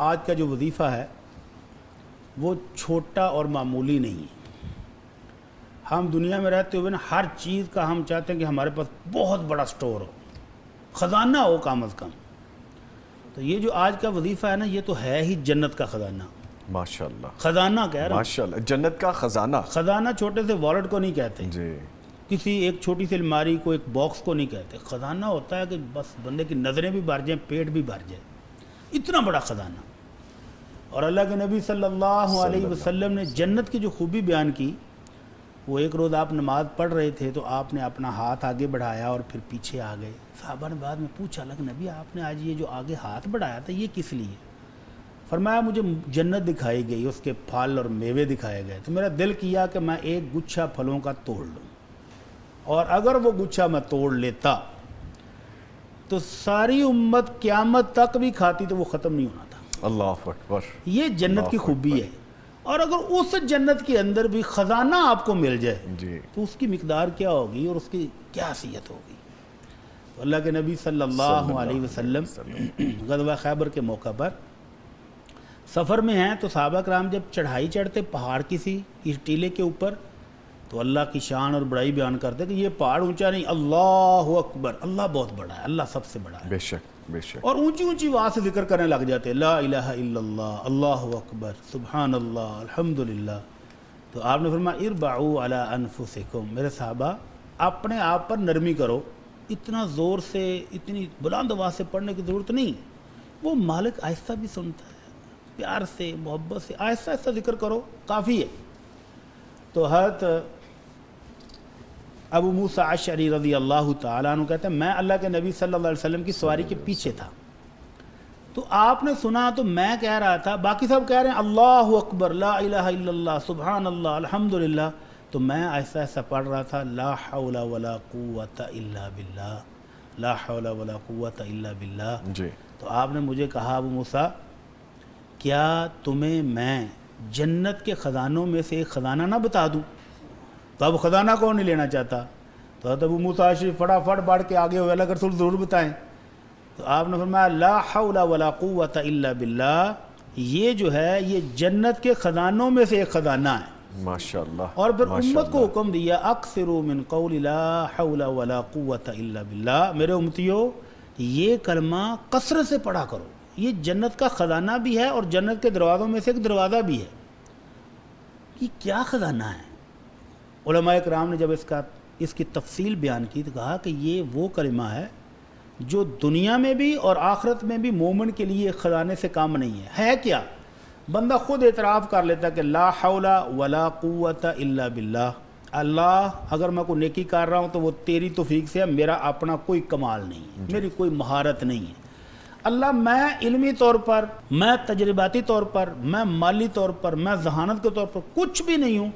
آج کا جو وظیفہ ہے وہ چھوٹا اور معمولی نہیں ہے۔ ہم دنیا میں رہتے ہوئے نا ہر چیز کا ہم چاہتے ہیں کہ ہمارے پاس بہت بڑا سٹور ہو، خزانہ ہو کم از کم۔ تو یہ جو آج کا وظیفہ ہے نا، یہ تو ہے ہی جنت کا خزانہ۔ ماشاءاللہ، خزانہ کہہ رہا ہوں، ماشاءاللہ، جنت کا خزانہ۔ خزانہ چھوٹے سے والٹ کو نہیں کہتے، جی، کسی ایک چھوٹی سی الماری کو، ایک باکس کو نہیں کہتے۔ خزانہ ہوتا ہے کہ بس بندے کی نظریں بھی بھر جائیں، پیٹ بھی بھر جائے، اتنا بڑا خزانہ۔ اور اللہ کے نبی صلی اللہ علیہ وسلم نے جنت کی جو خوبی بیان کی، وہ ایک روز آپ نماز پڑھ رہے تھے تو آپ نے اپنا ہاتھ آگے بڑھایا اور پھر پیچھے آ گئے۔ صحابہ نے بعد میں پوچھا، کہ نبی آپ نے آج یہ جو آگے ہاتھ بڑھایا تھا یہ کس لیے؟ فرمایا مجھے جنت دکھائی گئی، اس کے پھل اور میوے دکھائے گئے، تو میرا دل کیا کہ میں ایک گچھا پھلوں کا توڑ لوں، اور اگر وہ گچھا میں توڑ لیتا تو ساری امت قیامت تک بھی کھاتی تو وہ ختم نہیں ہونا تھا۔ اللہ اکبر۔ یہ جنت کی خوبی ہے۔ اور اگر اس جنت کے اندر بھی خزانہ آپ کو مل جائے جی، تو اس کی مقدار کیا ہوگی اور اس کی کیا حیثیت ہوگی۔ اللہ کے نبی صلی اللہ علیہ وسلم غزوہ خیبر کے موقع پر سفر میں ہیں تو صحابہ کرام جب چڑھائی چڑھتے پہاڑ کسی اس ٹیلے کے اوپر، تو اللہ کی شان اور بڑائی بیان کرتے کہ یہ پہاڑ اونچا نہیں، اللہ اکبر، اللہ بہت بڑا ہے، اللہ سب سے بڑا ہے۔ بے شک، بے شک۔ اور اونچی اونچی آواز سے ذکر کرنے لگ جاتے، لا الہ الا اللہ، اللہ اکبر، سبحان اللہ، الحمدللہ۔ تو آپ نے فرمایا اربعوا علی انفسکم، میرے صحابہ اپنے آپ پر نرمی کرو، اتنا زور سے اتنی بلند آواز سے پڑھنے کی ضرورت نہیں، وہ مالک آہستہ بھی سنتا ہے، پیار سے محبت سے آہستہ آہستہ ذکر کرو، کافی ہے۔ تو حضرت ابو موسیٰ اشعری رضی اللہ تعالیٰ عنہ کہتے ہیں میں اللہ کے نبی صلی اللہ علیہ وسلم کی سواری کے پیچھے تھا، تو آپ نے سنا تو میں کہہ رہا تھا، باقی سب کہہ رہے ہیں اللہ اکبر، لا الہ الا اللہ، سبحان اللہ، الحمدللہ، تو میں آہستہ آہستہ پڑھ رہا تھا لا حول ولا قوت الا باللہ، لا حول ولا قوت الا باللہ۔ جی، تو آپ نے مجھے کہا ابو موسیٰ کیا تمہیں میں جنت کے خزانوں میں سے ایک خزانہ نہ بتا دوں؟ تو اب خزانہ کون نہیں لینا چاہتا؟ تو حضرت ابو موسیٰ اشعری فٹافٹ بڑھ کے آگے ہوئے، اللہ کے رسول ضرور بتائیں۔ تو آپ نے فرمایا لا حول ولا قوت الا باللہ، یہ جو ہے یہ جنت کے خزانوں میں سے ایک خزانہ ہے۔ ماشاءاللہ۔ اور پھر امت کو حکم دیا اکثروا من قول لا حول ولا قوت الا باللہ، میرے امتیو یہ کلمہ کثرت سے پڑھا کرو، یہ جنت کا خزانہ بھی ہے اور جنت کے دروازوں میں سے ایک دروازہ بھی ہے۔ یہ کیا خزانہ ہے؟ علماء کرام نے جب اس کی تفصیل بیان کی تو کہا کہ یہ وہ کلمہ ہے جو دنیا میں بھی اور آخرت میں بھی مومن کے لیے خزانے سے کام نہیں ہے کیا؟ بندہ خود اعتراف کر لیتا کہ لا حول ولا قوت الا باللہ، اللہ اگر میں کوئی نیکی کر رہا ہوں تو وہ تیری توفیق سے ہے، میرا اپنا کوئی کمال نہیں ہے، میری کوئی مہارت نہیں ہے۔ اللہ میں علمی طور پر، میں تجرباتی طور پر، میں مالی طور پر، میں ذہانت کے طور پر کچھ بھی نہیں ہوں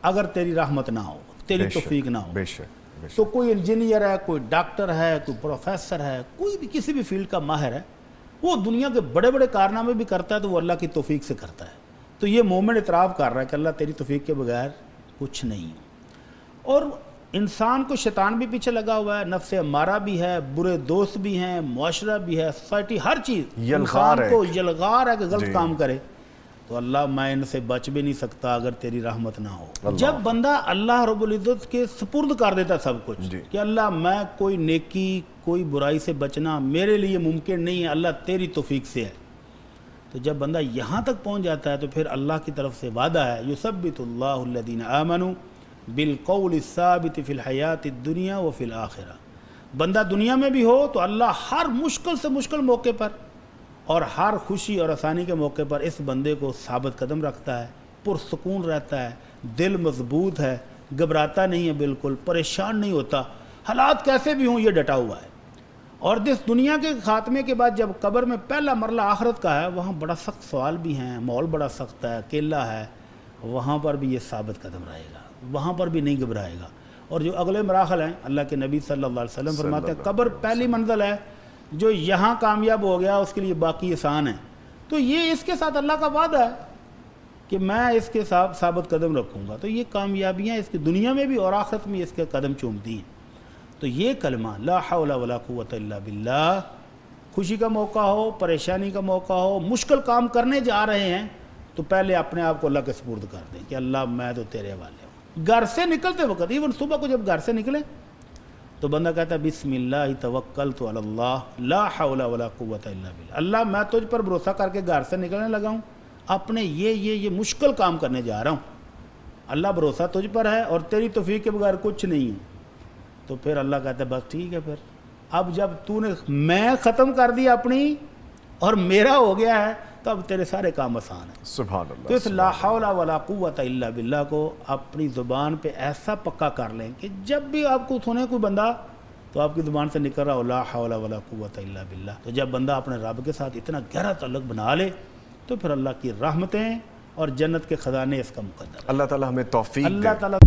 اگر تیری رحمت نہ ہو، تیری توفیق نہ ہو۔ بے شک، بے شک۔ تو کوئی انجینئر ہے، کوئی ڈاکٹر ہے، کوئی پروفیسر ہے، کوئی بھی کسی بھی فیلڈ کا ماہر ہے، وہ دنیا کے بڑے بڑے کارنامے بھی کرتا ہے تو وہ اللہ کی توفیق سے کرتا ہے۔ تو یہ مومن اعتراف کر رہا ہے کہ اللہ تیری توفیق کے بغیر کچھ نہیں ہے۔ اور انسان کو شیطان بھی پیچھے لگا ہوا ہے، نفس امارہ بھی ہے، برے دوست بھی ہیں، معاشرہ بھی ہے، سوسائٹی، ہر چیز انسان کو یلغار ہے کہ غلط کام کرے۔ تو اللہ میں ان سے بچ بھی نہیں سکتا اگر تیری رحمت نہ ہو۔ جب بندہ اللہ رب العزت کے سپرد کر دیتا سب کچھ کہ اللہ میں کوئی نیکی کوئی برائی سے بچنا میرے لیے ممکن نہیں ہے، اللہ تیری توفیق سے ہے، تو جب بندہ یہاں تک پہنچ جاتا ہے تو پھر اللہ کی طرف سے وعدہ ہے یثبت اللہ الذین آمنوا بالقول الثابت فی الحیات الدنیا وفی الآخرہ۔ بندہ دنیا میں بھی ہو تو اللہ ہر مشکل سے مشکل موقع پر اور ہر خوشی اور آسانی کے موقع پر اس بندے کو ثابت قدم رکھتا ہے، پرسکون رہتا ہے، دل مضبوط ہے، گھبراتا نہیں ہے، بالکل پریشان نہیں ہوتا، حالات کیسے بھی ہوں یہ ڈٹا ہوا ہے۔ اور اس دنیا کے خاتمے کے بعد جب قبر میں پہلا مرحلہ آخرت کا ہے، وہاں بڑا سخت سوال بھی ہیں، ماحول بڑا سخت ہے، اکیلا ہے، وہاں پر بھی یہ ثابت قدم رہے گا، وہاں پر بھی نہیں گھبرائے گا۔ اور جو اگلے مراحل ہیں، اللہ کے نبی صلی اللہ علیہ وسلم فرماتے ہیں قبر پہلی منزل ہے، جو یہاں کامیاب ہو گیا اس کے لیے باقی آسان ہے۔ تو یہ اس کے ساتھ اللہ کا وعدہ ہے کہ میں اس کے ساتھ ثابت قدم رکھوں گا، تو یہ کامیابیاں اس کی دنیا میں بھی اور آخرت میں اس کے قدم چومتی ہیں۔ تو یہ کلمہ لا حول ولا قوت الا باللہ خوشی کا موقع ہو، پریشانی کا موقع ہو، مشکل کام کرنے جا رہے ہیں تو پہلے اپنے آپ کو اللہ کے سپرد کر دیں کہ اللہ میں تو تیرے حوالے ہوں۔ گھر سے نکلتے وقت، ایون صبح کو جب گھر سے نکلے تو بندہ کہتا ہے بسم اللہ توکلت علی اللہ لا حول ولا قوت الا باللہ، اللہ میں تجھ پر بھروسہ کر کے گھر سے نکلنے لگا ہوں، اپنے یہ مشکل کام کرنے جا رہا ہوں، اللہ بھروسہ تجھ پر ہے اور تیری توفیق کے بغیر کچھ نہیں ہوں۔ تو پھر اللہ کہتا ہے بس ٹھیک ہے، پھر اب جب تو نے میں ختم کر دی اپنی اور میرا ہو گیا ہے تو اب تیرے سارے کام آسان ہیں۔ سبحان تو اللہ، اس لا حول ولا قوت الا باللہ کو اپنی زبان پہ ایسا پکا کر لیں کہ جب بھی آپ کو سنے کوئی بندہ تو آپ کی زبان سے نکل رہا ہو لا حول ولا قوت الا باللہ، تو جب بندہ اپنے رب کے ساتھ اتنا گہرا تعلق بنا لے تو پھر اللہ کی رحمتیں اور جنت کے خزانے اس کا مقدر ہے۔ اللہ تعالیٰ ہمیں توفیق دے۔ اللہ تعالیٰ